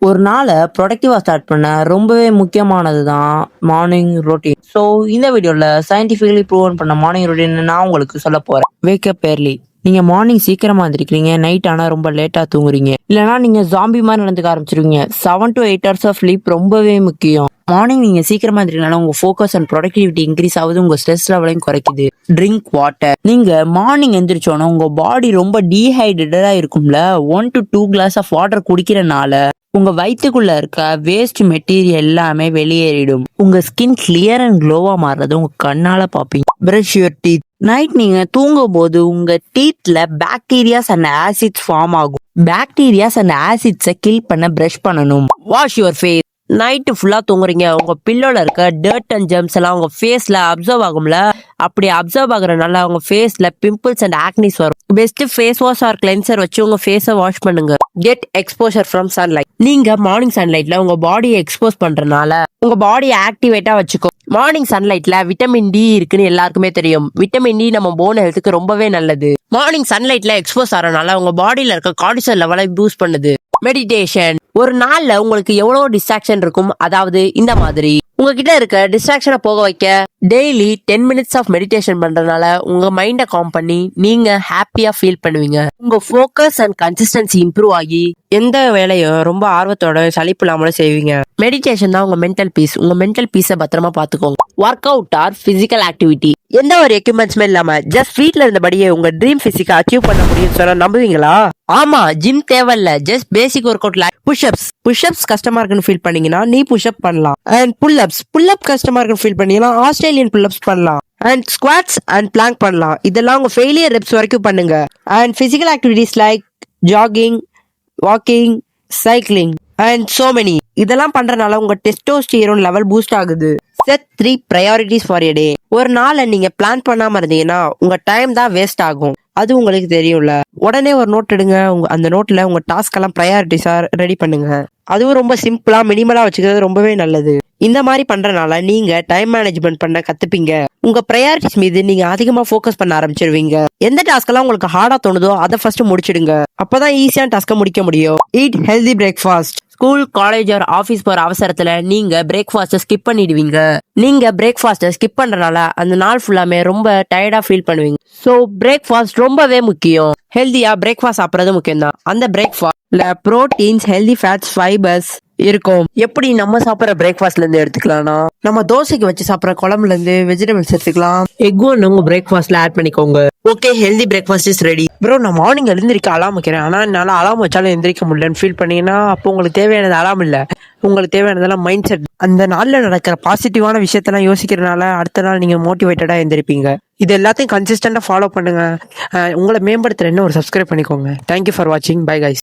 ஒரு நாளை ப்ரொடக்டிவா ஸ்டார்ட் பண்ண ரொம்பவே முக்கியமானது தான் மார்னிங் ரொட்டீன். ஸோ இந்த வீடியோல சயின்டிஃபிகலி ப்ரூவன் பண்ண மார்னிங் ரொட்டீன் நான் உங்களுக்கு சொல்ல போறேன். Wake up early. நீங்க மார்னிங் சீக்கிரமா எந்திரிக்கிறீங்க, நைட் ஆனா ரொம்ப லேட்டா தூங்குறீங்க, இல்லைனா நீங்க ஜாம்பி மாதிரி நடந்துக்க ஆரம்பிச்சிருவீங்க. 7 to 8 hours ஆஃப் ஸ்லீப் ரொம்பவே முக்கியம். மார்னிங் நீங்க சீக்கிரமா எந்திரிக்கனால உங்க ஃபோக்கஸ் அண்ட் ப்ரொடக்டிவிட்டி இன்க்ரீஸ் ஆகுது, உங்க ஸ்ட்ரெஸ் லெவலையும் குறைக்குது. Drink water. நீங்க மார்னிங் எந்திரிச்சோன்னா உங்க பாடி ரொம்ப டீஹைட்ரேட்டடா இருக்கும்ல, 1 to 2 கிளாஸ் ஆஃப் வாட்டர் குடிக்கிறனால உங்க வயிற்றுக்குள்ள இருக்க வேஸ்ட் மெட்டீரியல் எல்லாமே வெளியேறிடும். உங்க ஸ்கின் கிளியர் அண்ட் க்ளோவா மாறுறது உங்க கண்ணால பாப்பீங்க. Brush your teeth. நைட் நீங்க தூங்கும் போது உங்க டீத்ல பாக்டீரியாஸ் அண்ட் ஆசிட்ஸ் ஃபார்ம் ஆகும். பாக்டீரியாஸ் அண்ட் ஆசிட்ஸை கில் பண்ண பிரஷ் பண்ணணும். Wash your face. நைட்டு ஃபுல்லா தூங்குறீங்க, உங்க பில்லோல இருக்க டர்ட் அண்ட் ஜெர்ம்ஸ் எல்லாம் உங்க ஃபேஸ்ல அப்சர்வ் ஆகும்ல, அப்படி அப்சர்வ் ஆகுறதுனால உங்க ஃபேஸ்ல பிம்பிள்ஸ் அண்ட் ஆக்னிஸ் வரும். Best face wash or cleanser வச்சு உங்க ஃபேஸை வாஷ் பண்ணுங்க. Get exposure from sunlight. நீங்க மார்னிங் சன்லைட்ல உங்க பாடியை எக்ஸ்போஸ் பண்றதுனால உங்க பாடியை ஆக்டிவேட்டா வச்சுக்கோ. மார்னிங் சன்லைட்ல விட்டமின் டி இருக்குன்னு எல்லாருக்குமே தெரியும். விட்டமின் டி நம்ம போன் ஹெல்த்துக்கு ரொம்பவே நல்லது. மார்னிங் சன்லைட்ல எக்ஸ்போஸ் ஆறதுனால உங்க பாடியில இருக்க கார்டிசால் லெவலை பூஸ்ட் பண்ணுது. மெடிடேஷன். ஒரு நாள்ல உங்களுக்கு எவ்வளவு டிஸ்ட்ராக்ஷன் இருக்கும், அதாவது இந்த மாதிரி உங்ககிட்ட இருக்க டிஸ்ட்ராக்ஷனை போக வைக்க டெய்லி 10 minutes ஆஃப் மெடிடேஷன் பண்றதுனால உங்க மைண்டை காம் பண்ணி நீங்க ஹாப்பியா ஃபீல் பண்ணுவீங்க. உங்க ஃபோக்கஸ் அண்ட் கன்சிஸ்டன்சி இம்ப்ரூவ் ஆகி எந்த வேலையும் ரொம்ப ஆர்வத்தோட சலிப்பு இல்லாமலும் செய்வீங்க. மெடிடேஷன் தான் உங்க மென்டல் பீஸ். உங்க மென்டல் பீஸை பத்திரமா பாத்துக்கோங்க. Work out or physical activity. எந்த ஒரு எக்யூப்மெண்ட்ஸுமே இல்லாம ஜஸ்ட் வீட்ல இருந்தபடியே உங்க ட்ரீம் பிசிக்கை அச்சீவ் பண்ண முடியும்னு சொன்னா நம்புவீங்களா? ஆமா, ஜிம் தேவையில்ல, ஜஸ்ட் பேசிக் ஒர்க் அவுட்ல புஷ்அப்ஸ் கஷ்டமா இருக்குன்னு ஃபீல் பண்ணீங்கன்னா நீ புஷ்அப் பண்ணலாம். அண்ட் புல் அப் கஷ்டமா இருக்குன்னு ஃபீல் பண்ணீங்கன்னா ஆஸ்திரேலியன் புல்-அப்ஸ் பண்ணலாம். அண்ட் ஸ்குவாட்ஸ் அண்ட் பிளாங்க் பண்ணலாம். இதெல்லாம் உங்க ஃபெயிலியர் ரெப்ஸ் வரைக்கும் பண்ணுங்க. And physical activities like jogging, walking, cycling and so many. இதெல்லாம் பண்றதுனால உங்க டெஸ்டோஸ்டிரோன் லெவல் பூஸ்ட் ஆகுது. செட் 3 priorities ஃபார் எ டே. ஒரு நாளை நீங்க பிளான் பண்ணாம இருந்தீங்கன்னா உங்க டைம் தான் வேஸ்ட் ஆகும். அது உங்களுக்கு தெரியும்ல. உடனே ஒரு நோட் எடுங்க, அந்த நோட்ல உங்க டாஸ்க் எல்லாம் ப்ரையாரிட்டிஸா ரெடி பண்ணுங்க. அதுவும் ரொம்ப சிம்பிளா மினிமலா வச்சுக்கிறது ரொம்பவே நல்லது. இந்த மாதிரி பண்றதுனால நீங்க டைம் மேனேஜ்மெண்ட் பண்ண கத்துப்பீங்க. உங்க ப்ரையாரிட்டிஸ் மீது நீங்க அதிகமா ஃபோக்கஸ் பண்ண ஆரம்பிச்சிருவீங்க. எந்த டாஸ்க் எல்லாம் உங்களுக்கு ஹார்டா தோணுதோ அதை ஃபர்ஸ்ட் முடிச்சிடுங்க. அப்பதான் ஈஸியான டாஸ்க முடிக்க முடியும். Eat healthy breakfast. School, college or office போற அவசரத்துல நீங்க பிரேக்ஃபாஸ்ட்டை ஸ்கிப் பண்ணிடுவீங்க. நீங்க பிரேக்ஃபாஸ்ட்டை ஸ்கிப் பண்றதுனால அந்த நாள் ஃபுல்லாமே ரொம்ப டயர்டா ஃபீல் பண்ணுவீங்க. சோ பிரேக்ஃபாஸ்ட் ரொம்பவே முக்கியம். ஹெல்தியா பிரேக்ஃபாஸ்ட் சாப்பிட்றது முக்கியம் தான். அந்த பிரேக்ஃபாஸ்ட்ல புரோட்டீன்ஸ், ஹெல்தி ஃபேட்ஸ், ஃபைபர்ஸ் இருக்கும். எப்படி நம்ம சாப்பிட்ற பிரேக்ஃபாஸ்ட்ல இருந்து எடுத்துக்கலாம்னா, நம்ம தோசைக்கு வச்சு சாப்பிட்ற குழம்புல இருந்து வெஜிடபிள்ஸ் எடுத்துக்கலாம். எக் ஒன்று உங்க பிரேக்ஃபாஸ்ட்ல ஆட் பண்ணிக்கோங்க. Okay, healthy breakfast is ready. Bro, நான் மார்னிங் எழுந்திரிக்க அலாம் வைக்கிறேன், ஆனா என்னால அலாம் வச்சாலும் எந்திரிக்க முடியலன்னு ஃபீல் பண்ணீங்கன்னா அப்போ உங்களுக்கு தேவையானது அலாம் இல்ல, உங்களுக்கு தேவையானதெல்லாம் மைண்ட் செட். அந்த நாள்ல நடக்கிற பாசிட்டிவான விஷயத்தெல்லாம் யோசிக்கிறதுனால அடுத்த நாள் நீங்க மோட்டிவேட்டடா எந்திரிப்பீங்க. இது எல்லாத்தையும் கன்சிஸ்டண்டா ஃபாலோ பண்ணுங்க. உங்களை மேம்படுத்துற என்ன ஒரு சப்ஸ்கிரைப் பண்ணிக்கோங்க. தேங்க்யூ ஃபார் வாட்சிங். Bye guys.